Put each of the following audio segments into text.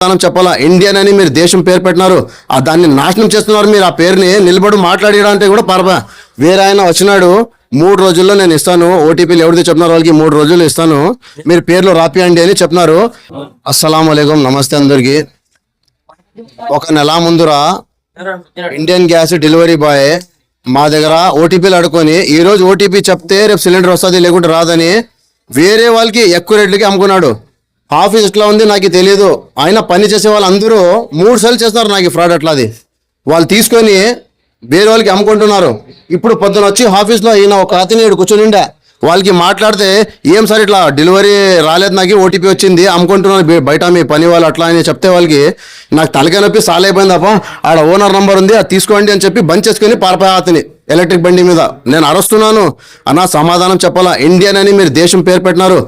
చెప్పాలా ఇండియన్ అని మీరు దేశం పేరు పెట్టినారు, దాన్ని నాశనం చేస్తున్నారు. మీరు ఆ పేరుని నిలబడి మాట్లాడడానికి కూడా పరబా. వేరే ఆయన వచ్చినాడు, 3 రోజుల్లో నేను ఇస్తాను, ఓటీపీలు ఎవరిది చెప్తున్నారు వాళ్ళకి 3 రోజులు ఇస్తాను, మీరు పేర్లు రాపియండి అని చెప్తున్నారు. అస్సలాముఅలైకుం, నమస్తే అందరికి. ఒక నెల ముందురా ఇండియన్ గ్యాస్ డెలివరీ బాయ్ మా దగ్గర ఓటీపీలు అడుకొని ఈ రోజు ఓటీపీ చెప్తే రేపు సిలిండర్ వస్తుంది లేకుంటే రాదని వేరే వాళ్ళకి ఎక్కువ రేట్లకి అమ్ముకున్నాడు. ఆఫీస్ ఎట్లా ఉంది నాకు తెలియదు. ఆయన పని చేసే వాళ్ళు అందరూ 3 సార్లు చేస్తున్నారు నాకు ఫ్రాడ్. అట్లా అది వాళ్ళు తీసుకొని వేరే వాళ్ళకి అమ్ముకుంటున్నారు. ఇప్పుడు పొద్దున వచ్చి ఆఫీస్లో ఈయన ఒక అతని కూర్చొని ఉండే వాళ్ళకి మాట్లాడితే, ఏం సార్ ఇట్లా డెలివరీ రాలేదు, నాకు ఓటీపీ వచ్చింది, అమ్ముకుంటున్నాను బయట మీ పని వాళ్ళు అట్లా అని చెప్తే వాళ్ళకి నాకు తలకాయ నొప్పి సాల్ అయిపోయింది. అప్ప ఆడ ఓనర్ నంబర్ ఉంది అది తీసుకోండి అని చెప్పి బంద్ చేసుకొని పారిపోయా అతని ఎలక్ట్రిక్ బండి మీద. నేను అరుస్తున్నాను, అన్నా సమాధానం చెప్పాలా ఇండియన్ అని మీరు దేశం పేరు పెట్టినారు,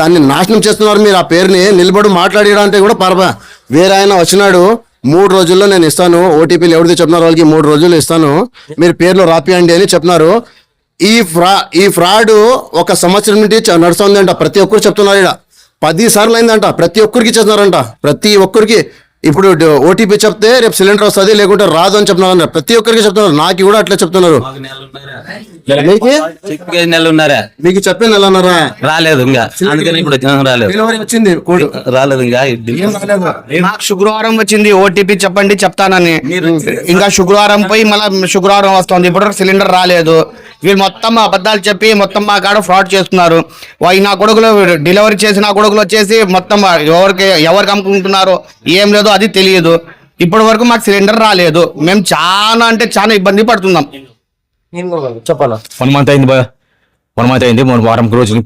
దాన్ని నాశనం చేస్తున్నారు. మీరు ఆ పేరుని నిలబడి మాట్లాడడానికి కూడా పారిపోయా. వేరే ఆయన వచ్చినాడు, 3 రోజుల్లో నేను ఇస్తాను, ఓటీపీలు ఎవరిది చెప్తున్నారు వాళ్ళకి 3 రోజులు ఇస్తాను, మీరు పేర్లు రాపియండి అని చెప్తున్నారు. ఈ ఫ్రాడ్ 1 సంవత్సరం నుండి నడుస్తుందంట. ప్రతి ఒక్కరు చెప్తున్నారు, ఇక్కడ 10 సార్లు అయిందంట. ప్రతి ఒక్కరికి చేస్తున్నారంట, ప్రతి ఒక్కరికి. ఇప్పుడు ఓటీపీ చెప్తే రేపు సిలిండర్ వస్తుంది లేకుంటే రాదు అని చెప్తున్నారు. ప్రతి ఒక్కరికి చెప్తున్నారు, నాకు కూడా అట్లా చెప్తున్నారు. మీకు చెప్పే నెలన్నారా రాలేదు, ఇంకా అందుకని ఇప్పుడు రాలేదు. డెలివరీ వచ్చింది రాలేదు, ఇంకా నాకు శుక్రవారం వచ్చింది ఓటీపీ చెప్పండి చెప్తానని. ఇంకా శుక్రవారం పోయి మళ్ళీ శుక్రవారం వస్తుంది, ఇప్పుడు సిలిండర్ రాలేదు. వీళ్ళు మొత్తం అబద్ధాలు చెప్పి మొత్తం మా కాడ ఫ్రాడ్ చేస్తున్నారు. నా కొడుకులు డెలివరీ చేసిన కొడుకులు వచ్చేసి మొత్తం ఎవరికి అమ్ముకుంటున్నారో ఏం లేదో అది తెలియదు. ఇప్పటి వరకు మాకు సిలిండర్ రాలేదు. మేము చాలా అంటే చాలా ఇబ్బంది పడుతున్నాం. చెప్పాలా 1 మంత్ అయింది, 1 మంత్ అయింది, 3 వారం రోజులు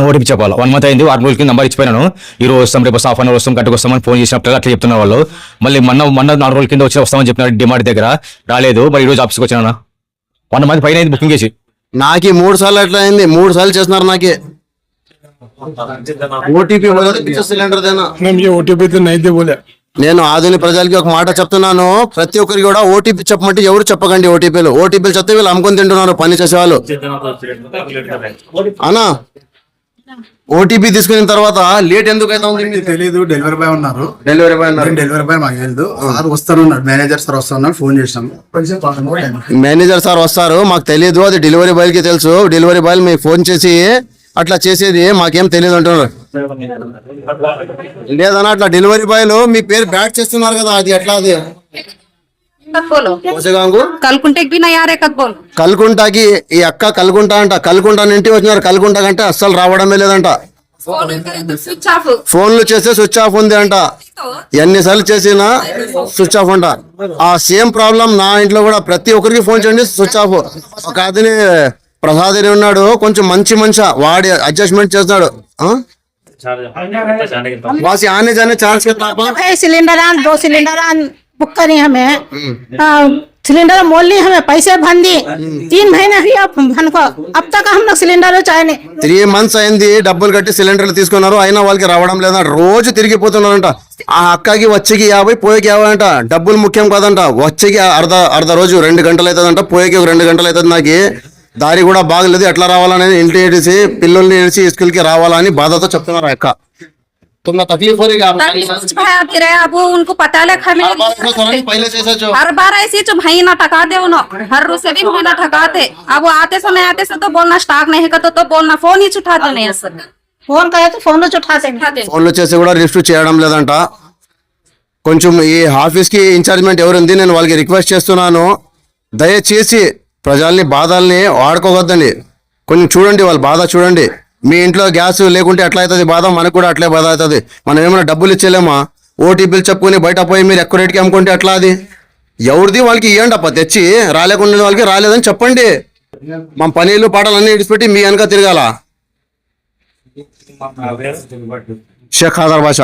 ఓటీపీ చెప్పాలి. 1 మంత్ అయింది, 6 రోజులకి నెంబర్ ఇచ్చిపోయినాను. ఈ రోజు వస్తాం, రేపు హాఫ్ అన్ అవర్ వస్తాం, కట్టుకు వస్తామని ఫోన్ చేసినప్పుడు అట్లా చెప్తున్నారు వాళ్ళు. మళ్ళీ మొన్న 4 రోజుల కింద వచ్చి వస్తామని చెప్పినారు డిమార్ట్ దగ్గర, రాలేదు. మరి ఈ రోజు ఆఫీస్కి వచ్చినా 1 మంత్ పైన అయింది బుకింగ్ చేసి. నాకు 3 సార్లు అట్లా అయింది, 3 సార్లు చేస్తున్నారు నాకే. ఓటీపీ సిలిండర్ దేనా ఓటీపీ నేను ఆధునిక ప్రజలకి ఒక మాట చెప్తున్నాను, ప్రతి ఒక్కరికి కూడా ఓటీపీ చెప్పమంటే ఎవరు చెప్పకండి. ఓటీపీలు చెప్తే వీళ్ళు అమ్ముకొని తింటున్నారు పని చేసేవాళ్ళు. అన్నా ఓటీపీ తీసుకున్న తర్వాత లేట్ ఎందుకు అవుతుంది తెలియదు. డెలివరీ బాయ్ ఉన్నారు, డెలివరీ బాయ్ మాకు తెలియదు. సార్ వస్తానున్నాడు, మేనేజర్ సార్ వస్తాను, ఫోన్ చేసినాం. మేనేజర్ సార్ వస్తారు మాకు తెలియదు, అది డెలివరీ బాయ్ కి తెలుసు. డెలివరీ బాయ్ మీకు ఫోన్ చేసి అట్లా చేసేది మాకేం తెలియదు అంటున్నారు. లేదన్నా అట్లా డెలివరీ బాయ్లు మీ పేరు బ్యాట్ చేస్తున్నారు కదా, అది ఎట్లా? అది కల్కుంటాకి ఈ అక్క కల్కుంటా అంట, కల్కుంటా నుండి వచ్చినారు. కల్కుంటా కంటే అస్సలు రావడమే లేదంట. ఫోన్లు చేస్తే స్విచ్ ఆఫ్ ఉంది అంట. ఎన్నిసార్లు చేసినా స్విచ్ ఆఫ్ అంట. ఆ సేమ్ ప్రాబ్లం నా ఇంట్లో కూడా. ప్రతి ఒక్కరికి ఫోన్ చేయండి స్విచ్ ఆఫ్. ఒక అతని ప్రసాద్ అని ఉన్నాడు, కొంచెం మంచి వాడి అడ్జస్ట్మెంట్ చేస్తున్నాడు. आने जाने चार्ज कितना? सिलेंडर 2 सिलेंडर बुक करी हमें, सिलेंडर मोल ली हमें, पैसे भन दी. 3 महीने हुई अब तक हम लोग सिलेंडर चाहे 3 months అయింది, డబ్బులు కట్టి సిలిండర్లు తీసుకున్నారు, అయినా వాళ్ళకి రావడం లేదంట. రోజు తిరిగిపోతున్నారంట. ఆ అక్కకి వచ్చేకి 50, పోయేకి 50 అంట. డబ్బులు ముఖ్యం కాదంట. వచ్చేకి అర్ధ రోజు 2 గంటలు అవుతుందంట, పోయేకి 2 గంటలు అవుతుంది. నాకు దారి కూడా బాగలేదు, ఎట్లా రావాలని ఇంటి ఏడిసి పిల్లల్ని ఏడిసి స్కూల్ కి రావాలని బాధతో చెప్తున్నారు. అక్క तकलीफ हो रही है अब उनको पता लग हमें पहले से हर बार ऐसे जो भाई ना ठकाते हो ना, हर रोज से भी भाई ना ठकाते. अब आते समय से तो बोलना स्टार्ट नहीं करते तो बोलना फोन ही उठाते नहीं है. फोन करे तो फोन ఫోన్లు చేసి కూడా రిజిస్టర్ చేయడం లేదంట. కొంచెం ఈ ఆఫీస్ కి ఇన్ఛార్జ్మెంట్ ఎవరుంది, నేను వాళ్ళకి రిక్వెస్ట్ చేస్తున్నాను, దయచేసి ప్రజల్ని బాధల్ని వాడుకోవద్దండి. కొంచెం చూడండి, వాళ్ళ బాధ చూడండి. మీ ఇంట్లో గ్యాస్ లేకుంటే ఎట్లా అవుతుంది బాధ, మనకు కూడా అట్లే బాధ అవుతుంది. మనం ఏమైనా డబ్బులు ఇచ్చేలేమా? ఓటీపీలు చెప్పుకొని బయట పోయి మీరు ఎక్కువ రేటుకి అమ్ముకుంటే ఎట్లా? అది ఎవరిది వాళ్ళకి ఇవ్వండి అప్ప, తెచ్చి రాలేకుండా వాళ్ళకి రాలేదని చెప్పండి. మా పనీలు పాటలన్నీ ఇడిచిపెట్టి మీ వెనక తిరగాల. షేక్ హాజర్ భాష.